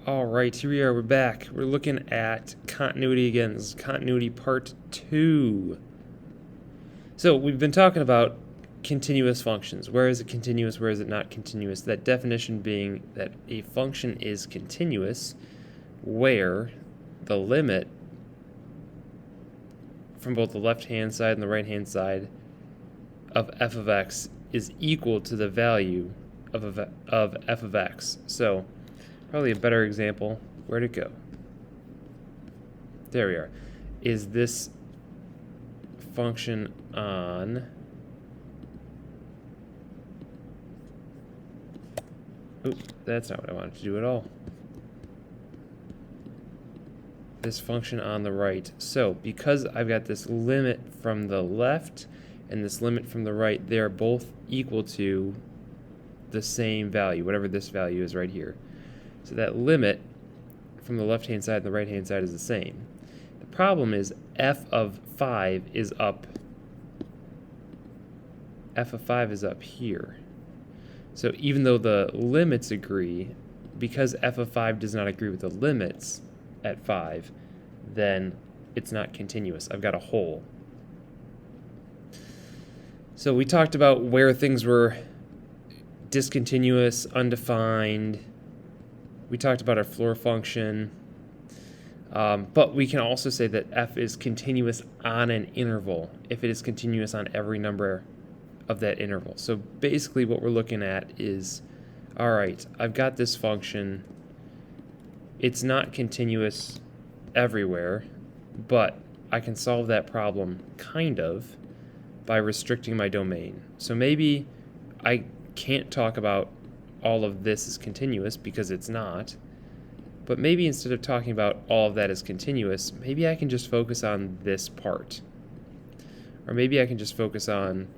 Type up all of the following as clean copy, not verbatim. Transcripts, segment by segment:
All right, here we are. We're back. We're looking at continuity again. This is continuity part 2. So we've been talking about continuous functions. Where is it continuous? Where is it not continuous? That definition being that a function is continuous where the limit from both the left-hand side and the right-hand side of f of x is equal to the value of f of x. So probably a better example, where'd it go? There we are. Is this function on that's not what I wanted to do at all. This function on the right. So because I've got this limit from the left and this limit from the right, they're both equal to the same value, whatever this value is right here. So that limit from the left-hand side and the right-hand side is the same. The problem is f of 5 is up. F of 5 is up here. So even though the limits agree, because f of 5 does not agree with the limits at 5, then it's not continuous. I've got a hole. So we talked about where things were discontinuous, undefined. We talked about our floor function, but we can also say that f is continuous on an interval if it is continuous on every number of that interval. So basically what we're looking at is, all right, I've got this function. It's not continuous everywhere, but I can solve that problem kind of by restricting my domain. So maybe I can't talk about all of this is continuous because it's not, but maybe instead of talking about all of that is continuous, maybe I can just focus on this part, or maybe I can just focus on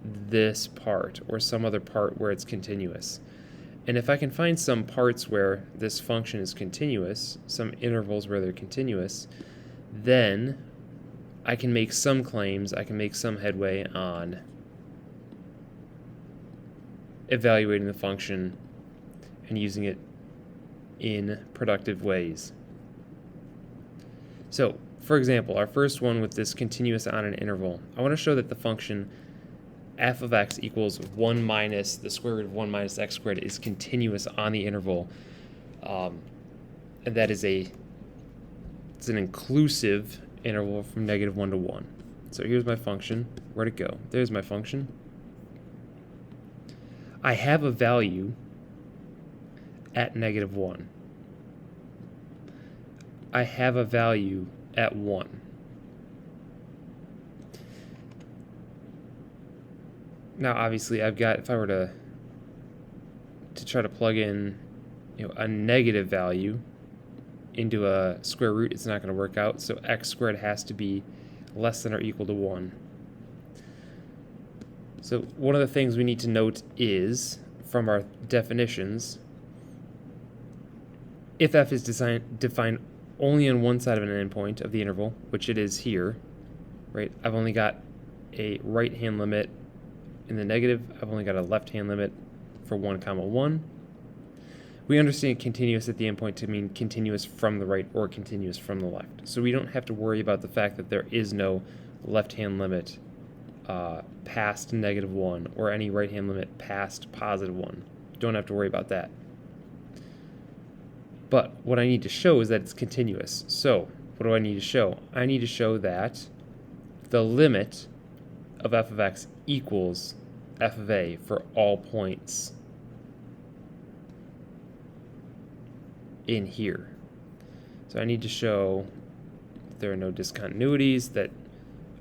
this part or some other part where it's continuous. And if I can find some parts where this function is continuous, some intervals where they're continuous, then I can make some claims, I can make some headway on evaluating the function and using it in productive ways. So, for example, our first one with this continuous on an interval, I want to show that the function f of x equals 1 minus the square root of 1 minus x squared is continuous on the interval. And that is it's an inclusive interval from -1 to 1. So here's my function. Where'd it go? There's my function. I have a value at -1. I have a value at 1. Now, obviously, I've got, if I were to try to plug in, a negative value into a square root, it's not going to work out. So x squared has to be less than or equal to 1. So one of the things we need to note is, from our definitions, if f is defined only on one side of an endpoint of the interval, which it is here, right? I've only got a right-hand limit in the negative. I've only got a left-hand limit for 1, 1. We understand continuous at the endpoint to mean continuous from the right or continuous from the left. So we don't have to worry about the fact that there is no left-hand limit past -1 or any right-hand limit past +1. Don't have to worry about that. But what I need to show is that it's continuous. So what do I need to show? I need to show that the limit of f of x equals f of a for all points in here. So I need to show that there are no discontinuities, that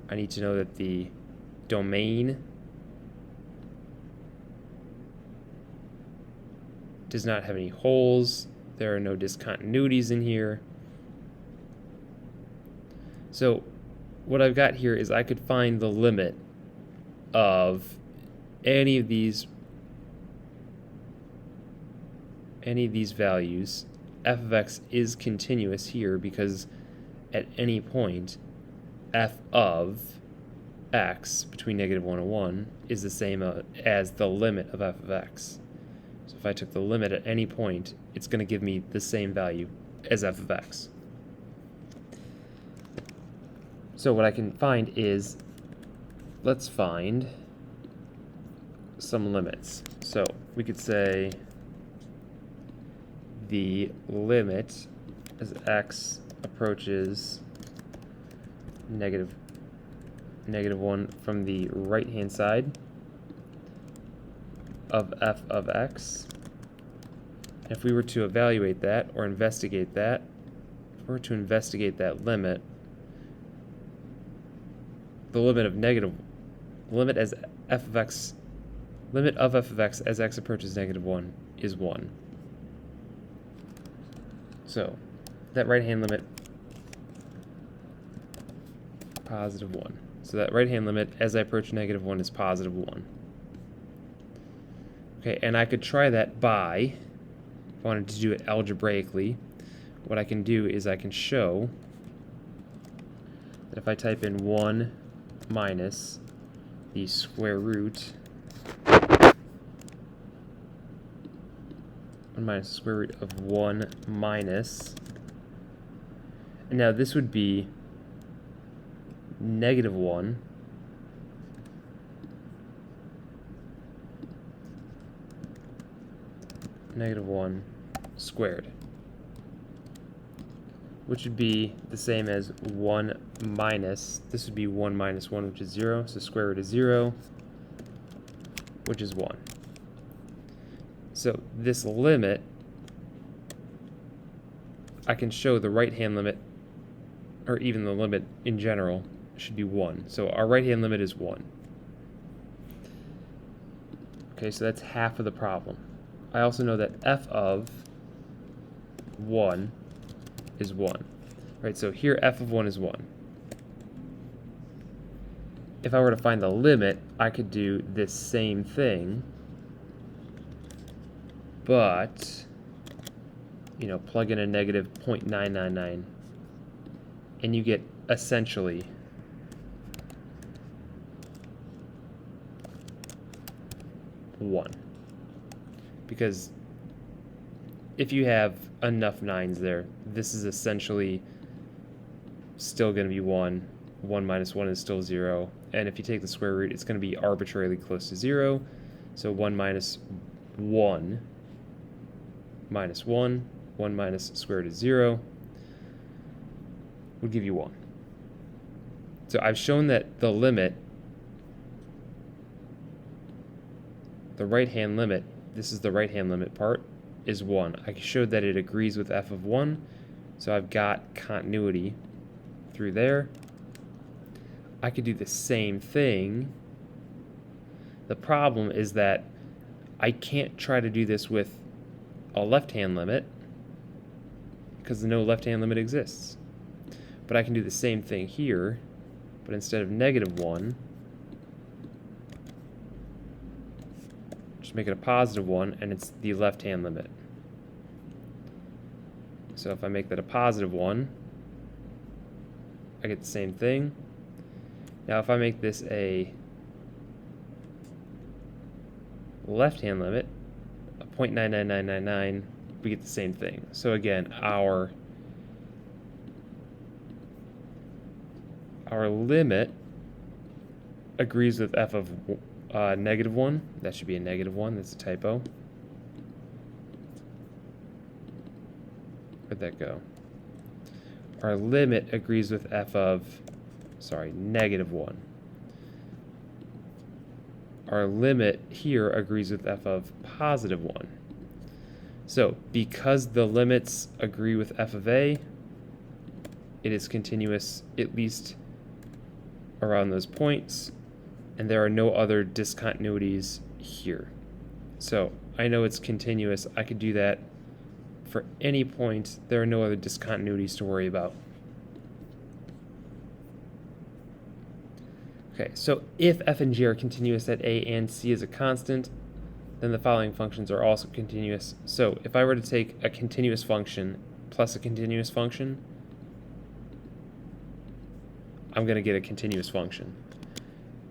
I need to know that the domain does not have any holes. There are no discontinuities in here. So what I've got here is I could find the limit of any of these values. F of x is continuous here because at any point f of x between -1 and 1 is the same as the limit of f of x. So if I took the limit at any point, it's going to give me the same value as f of x. So what I can find is, let's find some limits. So we could say the limit as x approaches negative 1 from the right-hand side of f of x. If we were to evaluate that or investigate that, if we were to investigate that limit, the limit of limit of f of x as x approaches negative 1 is 1. So that right-hand limit, positive 1. So that right-hand limit as I approach negative 1 is positive 1. Okay, and I could try that by, if I wanted to do it algebraically, what I can do is I can show that if I type in 1 minus the square root, 1 minus the square root of 1 minus, and now this would be negative 1 squared, which would be the same as 1 minus, this would be 1 minus 1, which is 0, so square root is 0, which is 1. So this limit, I can show the right-hand limit, or even the limit in general, should be 1. So our right-hand limit is 1. Okay, so that's half of the problem. I also know that f of 1 is 1. Right, so here f of 1 is 1. If I were to find the limit, I could do this same thing, but, plug in a negative 0.999, and you get essentially one. Because if you have enough 9s there, this is essentially still going to be 1. 1 minus 1 is still 0. And if you take the square root, it's going to be arbitrarily close to 0. So 1 minus 1 minus 1, 1 minus square root is 0, would give you 1. So I've shown that the limit, the right-hand limit, this is the right-hand limit part, is 1. I showed that it agrees with f of 1, so I've got continuity through there. I could do the same thing. The problem is that I can't try to do this with a left-hand limit because no left-hand limit exists. But I can do the same thing here, but instead of negative 1, just make it a positive 1, and it's the left-hand limit. So if I make that a positive 1, I get the same thing. Now if I make this a left-hand limit, a 0.99999, we get the same thing. So again, our limit agrees with f of negative 1. That should be a negative 1. That's a typo. Where'd that go? Our limit agrees with f of, negative 1. Our limit here agrees with f of positive 1. So because the limits agree with f of a, it is continuous at least around those points, and there are no other discontinuities here. So I know it's continuous. I could do that for any point. There are no other discontinuities to worry about. Okay, so if f and g are continuous at a and c is a constant, then the following functions are also continuous. So if I were to take a continuous function plus a continuous function, I'm going to get a continuous function.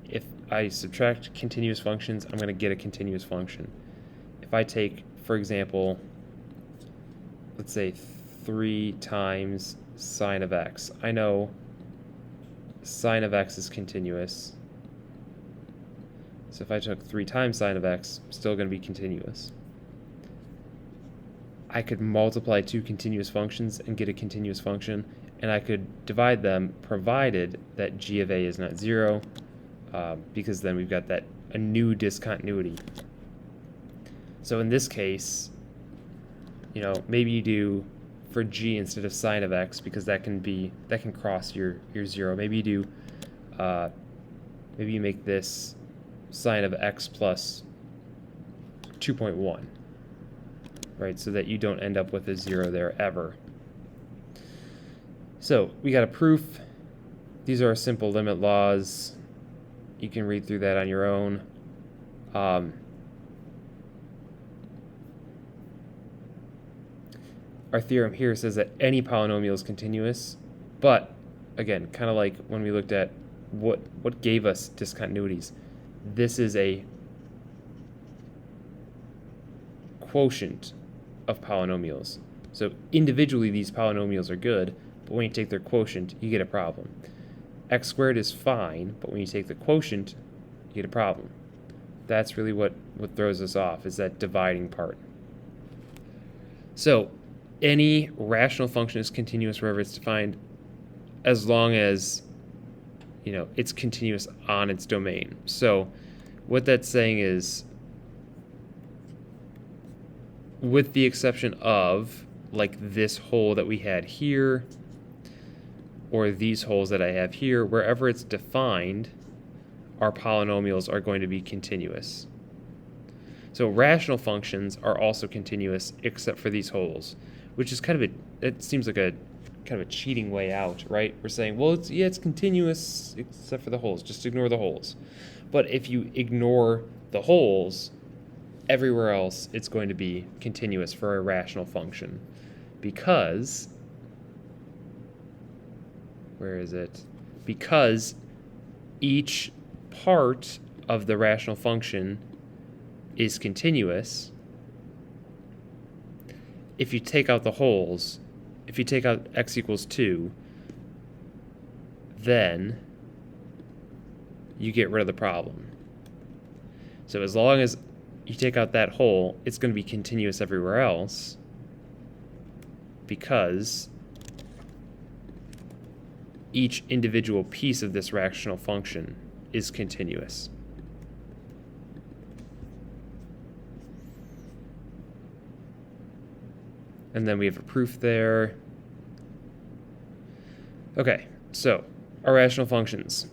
If I subtract continuous functions, I'm going to get a continuous function. If I take for example, let's say 3 times sine of x. I know sine of x is continuous. So if I took 3 times sine of x, I'm still going to be continuous. I could multiply 2 continuous functions and get a continuous function, and I could divide them provided that g of a is not 0, because then we've got a new discontinuity. So in this case, maybe you do for g instead of sine of x, because that can cross your 0. Maybe you do maybe you make this sine of x plus 2.1, right? So that you don't end up with a 0 there ever. So we got a proof. These are our simple limit laws. You can read through that on your own. Our theorem here says that any polynomial is continuous, but again, kind of like when we looked at what gave us discontinuities, this is a quotient of polynomials. So individually these polynomials are good, but when you take their quotient, you get a problem. X squared is fine, but when you take the quotient, you get a problem. That's really what throws us off, is that dividing part. So any rational function is continuous wherever it's defined, as long as it's continuous on its domain. So what that's saying is, with the exception of like this hole that we had here, or these holes that I have here, wherever it's defined, our polynomials are going to be continuous. So rational functions are also continuous except for these holes, which is it seems like a kind of a cheating way out, right? We're saying, well, it's continuous except for the holes. Just ignore the holes. But if you ignore the holes, everywhere else it's going to be continuous for a rational function, because because each part of the rational function is continuous. If you take out the holes, if you take out x equals 2, then you get rid of the problem. So as long as you take out that hole, it's going to be continuous everywhere else, because each individual piece of this rational function is continuous. And then we have a proof there. Okay, so our rational functions.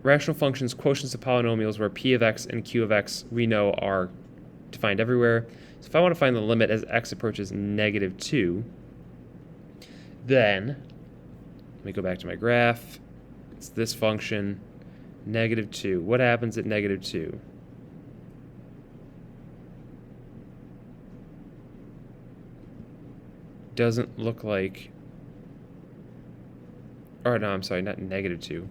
Rational functions, quotients of polynomials where p of x and q of x we know are defined everywhere. So if I want to find the limit as x approaches -2, then let me go back to my graph. It's this function, -2. What happens at -2? Doesn't look like, or no, I'm sorry, not -2.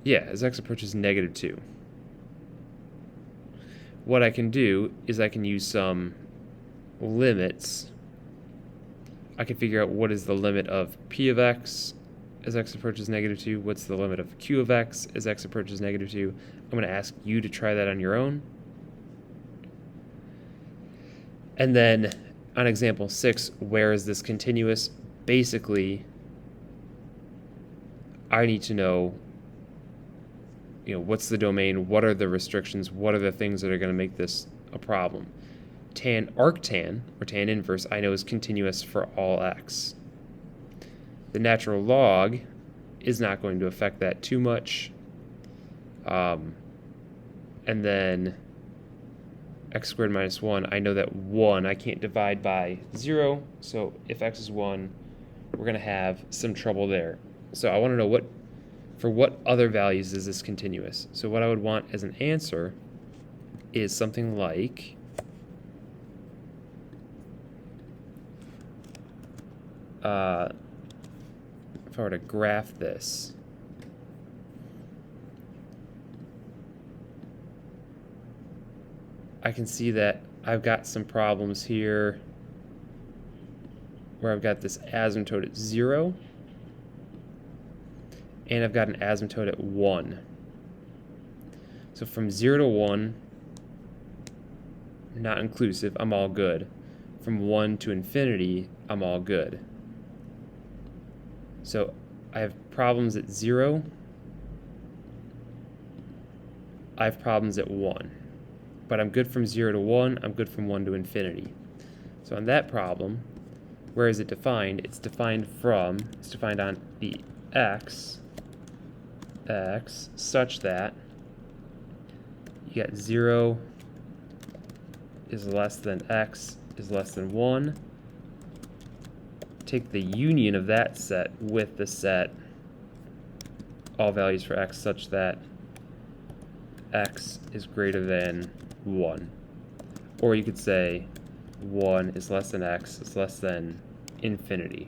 Yeah, as x approaches -2. What I can do is I can use some limits. I can figure out what is the limit of p of x as x approaches -2, what's the limit of q of x as x approaches -2. I'm going to ask you to try that on your own. And then on example 6, where is this continuous? Basically, I need to know, what's the domain, what are the restrictions, what are the things that are going to make this a problem. Arctan, or tan inverse, I know is continuous for all x. The natural log is not going to affect that too much. And then x squared minus 1, I know that 1 I can't divide by 0, so if x is 1, we're going to have some trouble there. So I want to know for what other values is this continuous. So what I would want as an answer is something like if I were to graph this, I can see that I've got some problems here where I've got this asymptote at 0, and I've got an asymptote at 1. So from 0 to 1, not inclusive, I'm all good. From 1 to infinity, I'm all good. So I have problems at 0. I have problems at 1. But I'm good from 0 to 1, I'm good from 1 to infinity. So on that problem, where is it defined? It's defined on the x such that you got 0 is less than x is less than 1. Take the union of that set with the set all values for x such that x is greater than 1. Or you could say 1 is less than x is less than infinity.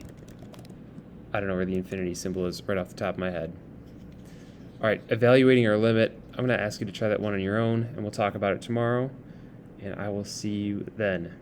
I don't know where the infinity symbol is right off the top of my head. All right, evaluating our limit. I'm going to ask you to try that one on your own, and we'll talk about it tomorrow, and I will see you then.